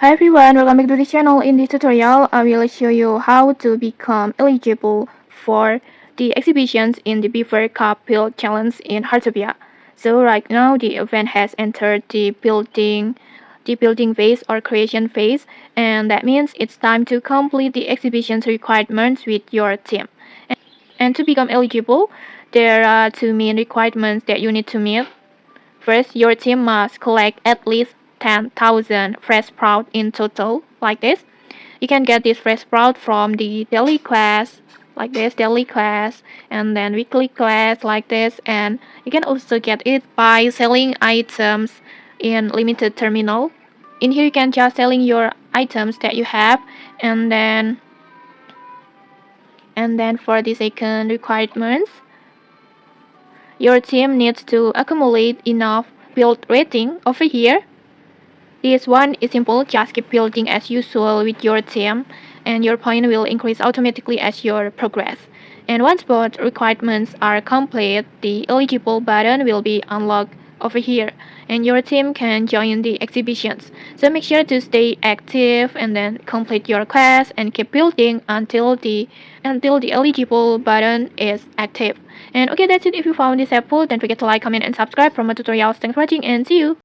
Hi everyone, welcome back to the channel. In this tutorial, I will show you how to become eligible for the exhibitions in the Beaver Cup Build Challenge in Heartopia. So right now the event has entered the building phase or creation phase, and that means it's time to complete the exhibition's requirements with your team. And to become eligible, there are two main requirements that you need to meet. First, your team must collect at least 10,000 fresh sprout in total, like this. You can get this fresh sprout from the daily class, like this, daily class, and then weekly class, like this. And you can also get it by selling items in limited terminal. In here, you can just selling your items that you have, and then for the second requirements, your team needs to accumulate enough build rating over here. This one is simple, just keep building as usual with your team, and your point will increase automatically as you progress. And once both requirements are complete, the eligible button will be unlocked over here, and your team can join the exhibitions. So make sure to stay active and then complete your quest and keep building until the eligible button is active. And okay, that's it. If you found this helpful, don't forget to like, comment, and subscribe for more tutorials. Thanks for watching, and see you.